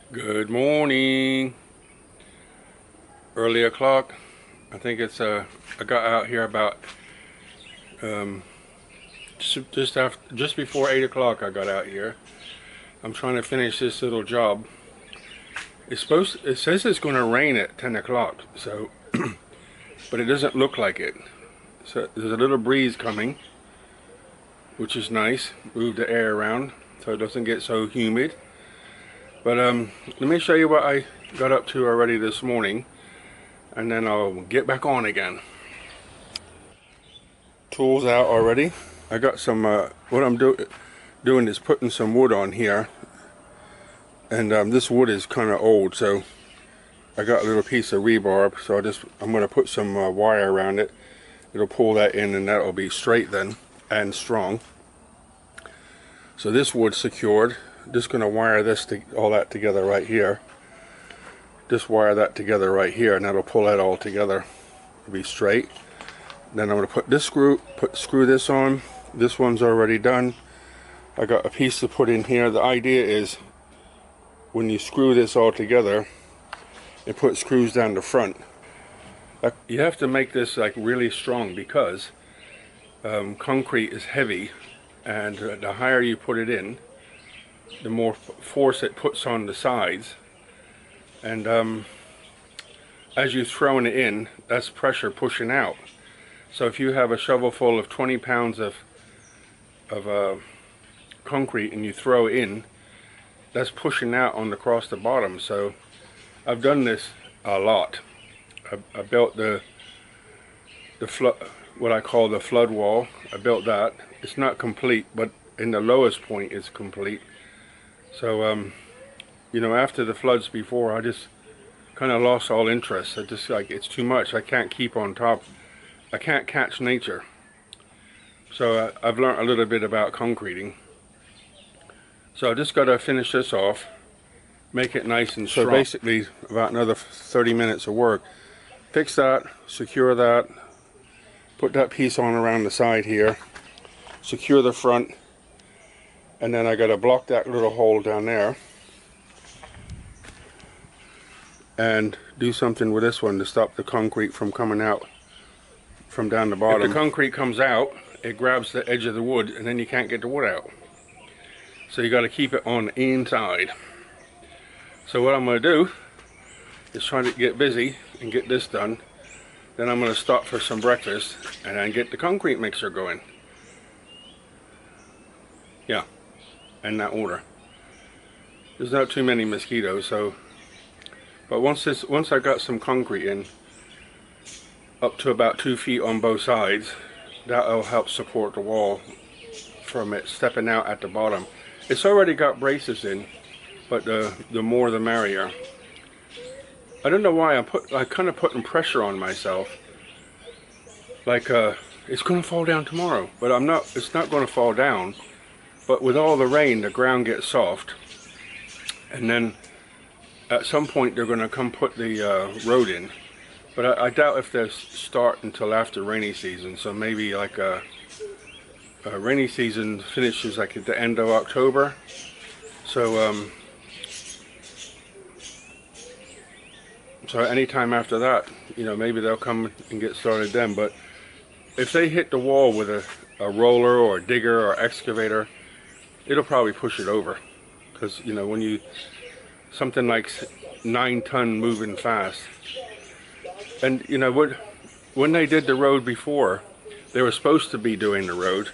Good morning. Early o'clock. I think it's I got out here about just before 8 o'clock. I got out here. I'm trying to finish this little job. It says it's going to rain at 10 o'clock. So, but it doesn't look like it. So there's a little breeze coming, which is nice. Move the air around so it doesn't get so humid. But let me show you what I got up to already this morning, and then I'll get back on again. Tools out already. I got some, what I'm doing is putting some wood on here, and this wood is kind of old, so I got a little piece of rebar, so I'm going to put some wire around it. It'll pull that in, and that'll be straight then, and strong. So this wood's secured. Just going to wire all that together right here. Just wire that together right here, and that'll pull that all together. It'll be straight. Then I'm going to put this screw this on. This one's already done. I got a piece to put in here. The idea is when you screw this all together and put screws down the front, you have to make this like really strong because concrete is heavy, and the higher you put it in, the more force it puts on the sides, and as you're throwing it in, that's pressure pushing out. So if you have a shovel full of 20 pounds of concrete and you throw it in, that's pushing out across the bottom. So I've done this a lot. I built the what I call the flood wall. I built that. It's not complete, but in the lowest point it's complete. So, you know, after the floods before, I just kind of lost all interest. I just like, it's too much. I can't keep on top. I can't catch nature. So I've learned a little bit about concreting. So I just got to finish this off, make it nice and strong. So basically about another 30 minutes of work. Fix that, secure that, put that piece on around the side here, secure the front. And then I got to block that little hole down there and do something with this one to stop the concrete from coming out from down the bottom. If the concrete comes out, it grabs the edge of the wood, and then you can't get the wood out. So you got to keep it on the inside. So what I'm going to do is try to get busy and get this done. Then I'm going to stop for some breakfast and then get the concrete mixer going. Yeah. In that order. There's not too many mosquitoes, so but once I got some concrete in up to about 2 feet on both sides, that'll help support the wall from it stepping out at the bottom. It's already got braces in, but the more the merrier. I don't know why I kind of putting pressure on myself, like it's gonna fall down tomorrow, but it's not gonna fall down. But with all the rain, the ground gets soft, and then at some point they're going to come put the road in. But I doubt if they'll start until after rainy season. So maybe like a rainy season finishes like at the end of October. So so anytime after that, you know, maybe they'll come and get started then. But if they hit the wall with a roller or a digger or excavator, it'll probably push it over, because you know, when something like 9 ton moving fast. And you know what, when they did the road before, they were supposed to be doing the road.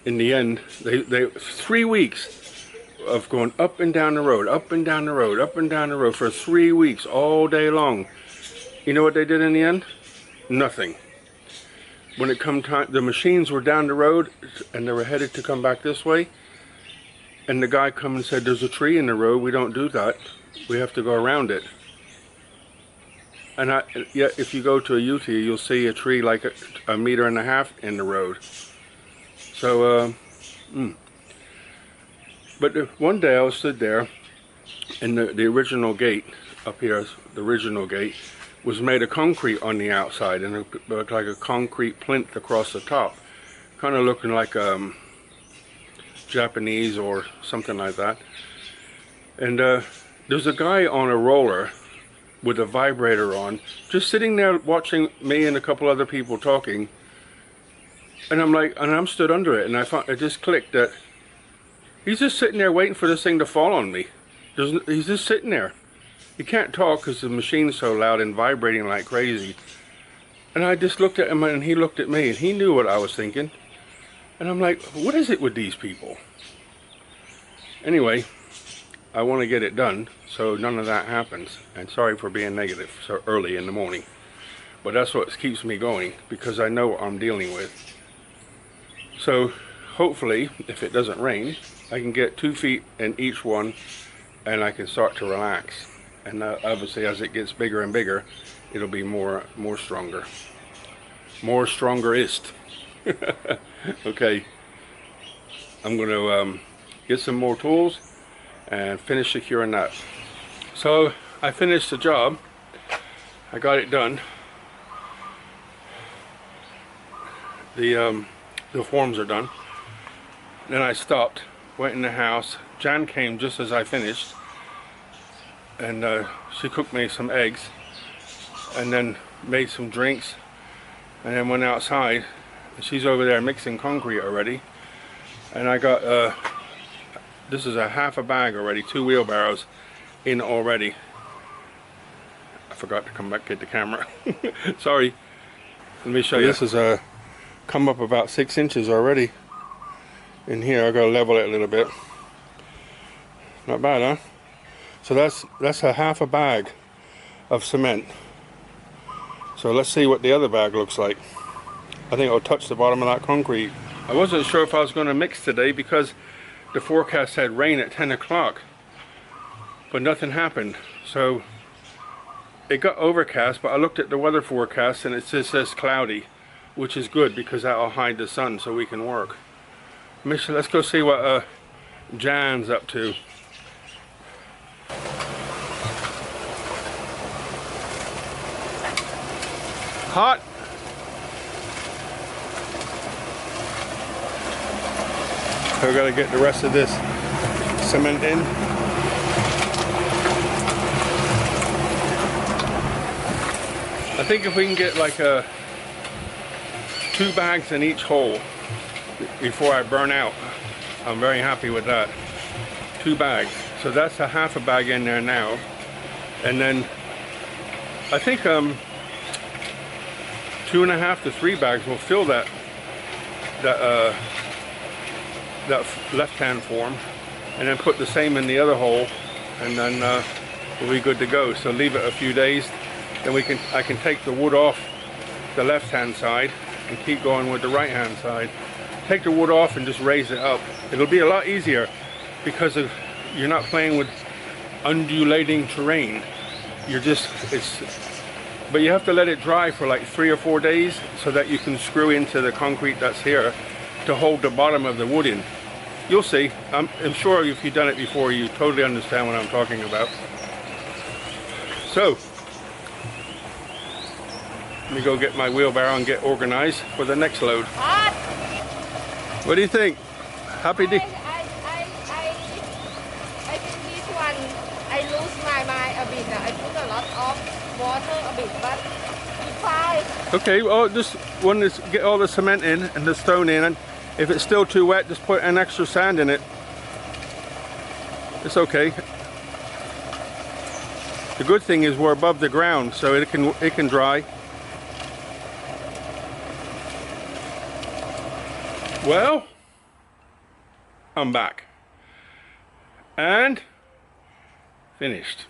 In the end, they 3 weeks of going up and down the road, up and down the road, up and down the road for 3 weeks, all day long. You know what they did in the end? Nothing. When it come time, the machines were down the road and they were headed to come back this way. And the guy come and said, there's a tree in the road, we don't do that. We have to go around it. And yeah, if you go to a UT, you'll see a tree like a meter and a half in the road. So, but one day I stood there, and the original gate up here, the original gate, was made of concrete on the outside, and it looked like a concrete plinth across the top. Kind of looking like Japanese or something like that. And there's a guy on a roller with a vibrator on, just sitting there watching me and a couple other people talking. And I'm like, and I'm stood under it, and it just clicked that he's just sitting there waiting for this thing to fall on me. He's just sitting there. He can't talk because the machine's so loud and vibrating like crazy. And I just looked at him, and he looked at me, and he knew what I was thinking. And I'm like, what is it with these people? Anyway, I want to get it done so none of that happens. And sorry for being negative so early in the morning. But that's what keeps me going, because I know what I'm dealing with. So hopefully, if it doesn't rain, I can get 2 feet in each one, and I can start to relax. And obviously, as it gets bigger and bigger, it'll be more stronger. More strongerist. Okay. I'm going to get some more tools and finish securing that. So I finished the job. I got it done. The forms are done. Then I stopped, went in the house. Jan came just as I finished, and she cooked me some eggs, and then made some drinks, and then went outside. She's over there mixing concrete already, and I got this is a half a bag already, 2 wheelbarrows in already. I forgot to come back get the camera. Sorry. Let me show you. This is come up about 6 inches already in here. I gotta level it a little bit. Not bad, huh? So that's a half a bag of cement. So let's see what the other bag looks like. I think it'll touch the bottom of that concrete. I wasn't sure if I was going to mix today because the forecast said rain at 10 o'clock, but nothing happened. So it got overcast, but I looked at the weather forecast and it just says cloudy, which is good because that'll hide the sun so we can work. Let's go see what Jan's up to. Hot. So we gotta get the rest of this cement in. I think if we can get like 2 bags in each hole before I burn out, I'm very happy with that. 2 bags. So that's a half a bag in there now. And then I think 2.5 to 3 bags will fill that left-hand form, and then put the same in the other hole, and then we'll be good to go. So leave it a few days, then I can take the wood off the left-hand side and keep going with the right-hand side. Take the wood off and just raise it up. It'll be a lot easier because you're not playing with undulating terrain. But you have to let it dry for like 3 or 4 days so that you can screw into the concrete that's here to hold the bottom of the wood in. You'll see. I'm sure if you've done it before, you totally understand what I'm talking about. So, let me go get my wheelbarrow and get organized for the next load. What do you think? Happy day? I think this one, I lose my mind a bit. I put a lot of water a bit, but it's fine. Okay, well, this one is get all the cement in and the stone in, and if it's still too wet, just put an extra sand in it. It's okay. The good thing is we're above the ground, so it can dry. Well, I'm back. And finished.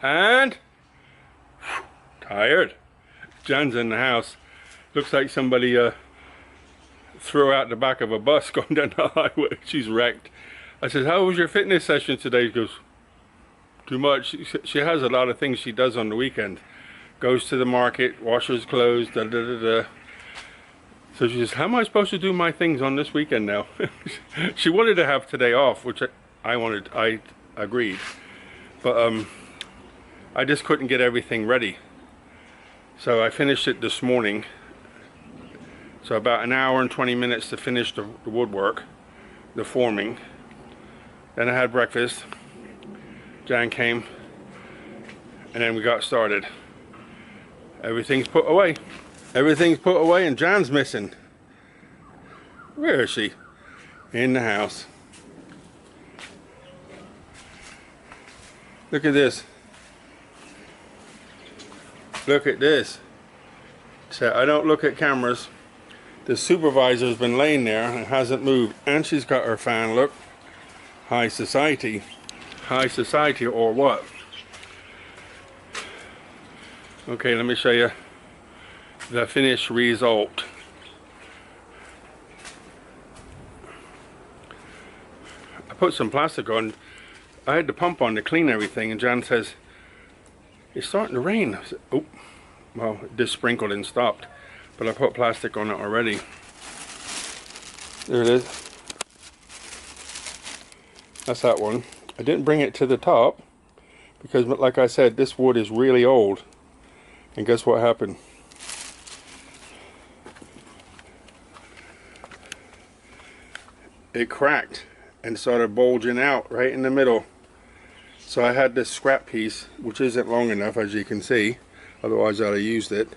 And tired. Jan's in the house. Looks like somebody threw out the back of a bus going down the highway. She's wrecked. I said, how was your fitness session today? She goes, too much. She has a lot of things she does on the weekend. Goes to the market, washes clothes, da da da da. So she says, how am I supposed to do my things on this weekend now? She wanted to have today off, which I agreed. But I just couldn't get everything ready. So I finished it this morning. So about an hour and 20 minutes to finish the woodwork, the forming. Then I had breakfast. Jan came, and then we got started. Everything's put away. Everything's put away, and Jan's missing. Where is she? In the house. Look at this. Look at this. So I don't look at cameras. The supervisor's been laying there and hasn't moved, and she's got her fan. Look, high society. High society or what? Okay, let me show you the finished result. I put some plastic on. I had the pump on to clean everything, and Jan says it's starting to rain. I said, oh, well, it just sprinkled and stopped, but I put plastic on it already. There it is. That's that one. I didn't bring it to the top because, like I said, this wood is really old. And guess what happened? It cracked and started bulging out right in the middle. So I had this scrap piece, which isn't long enough, as you can see, otherwise I'd have used it.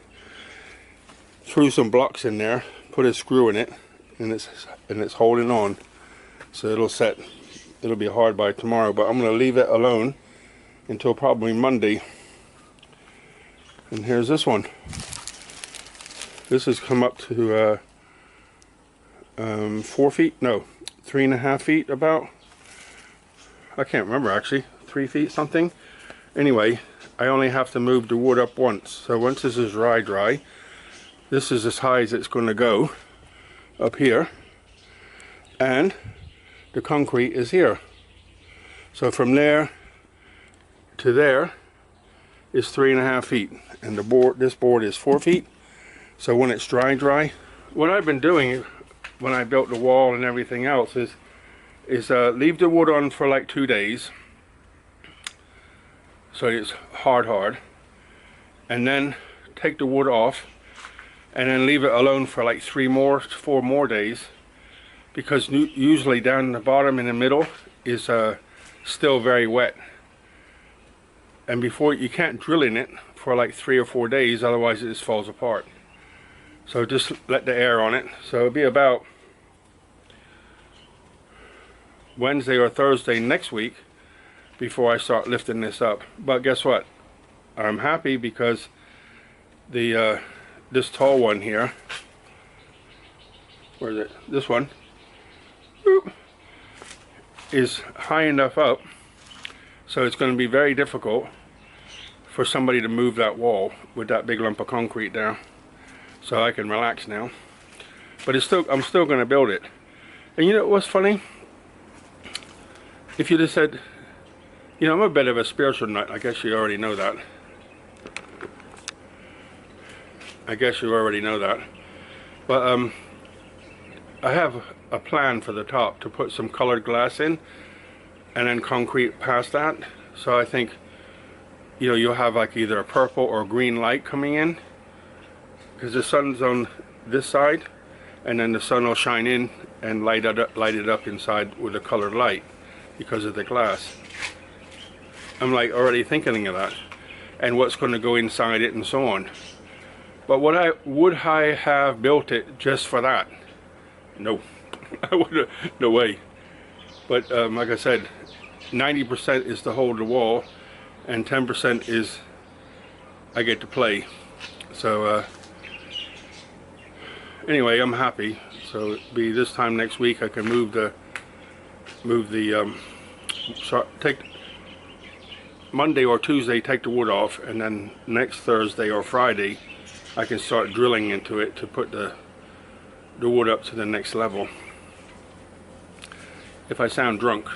Threw some blocks in there, put a screw in it, and it's holding on. So it'll set. It'll be hard by tomorrow, but I'm going to leave it alone until probably Monday. And here's this one. This has come up to 4 feet, no, 3.5 feet about. I can't remember actually, 3 feet something. Anyway, I only have to move the wood up once. So once this is dry, this is as high as it's going to go up here, and the concrete is here. So from there to there is 3.5 feet, and the board, this board is 4 feet. So when it's dry, what I've been doing when I built the wall and everything else is leave the wood on for like 2 days, so it's hard, and then take the wood off, and then leave it alone for like 4 more days, because usually down the bottom in the middle is still very wet, and before you can't drill in it for like 3 or 4 days, otherwise it just falls apart. So just let the air on it. So it'll be about Wednesday or Thursday next week before I start lifting this up. But guess what? I'm happy because the this tall one here, where is it? This one, boop, is high enough up, so it's going to be very difficult for somebody to move that wall with that big lump of concrete there. So I can relax now. But it's still, I'm still going to build it. And you know what's funny? If you just said, you know, I'm a bit of a spiritual nut. I guess you already know that. But I have a plan for the top to put some colored glass in, and then concrete past that. So I think, you know, you'll have like either a purple or green light coming in, because the sun's on this side, and then the sun will shine in and light it up inside with a colored light because of the glass. I'm like already thinking of that, and what's going to go inside it and so on. But would I have built it just for that? No. I would, no way. But like I said, 90% is to hold the wall, and 10% is I get to play. So anyway, I'm happy. So it'll be this time next week I can take Monday or Tuesday, take the wood off, and then next Thursday or Friday I can start drilling into it to put the wood up to the next level. If I sound drunk,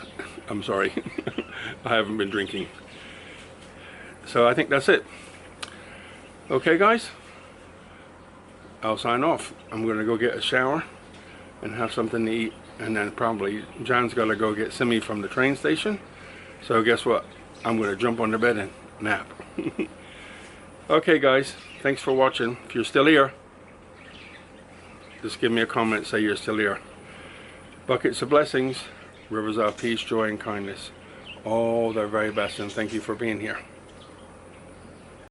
I'm sorry. I haven't been drinking. So I think that's it. Okay guys, I'll sign off. I'm gonna go get a shower and have something to eat, and then probably John's gotta go get Simi from the train station. So guess what? I'm gonna jump on the bed and nap. Okay guys, thanks for watching. If you're still here, just give me a comment, say you're still here. Buckets of blessings, rivers of peace, joy, and kindness. all the very best, and thank you for being here.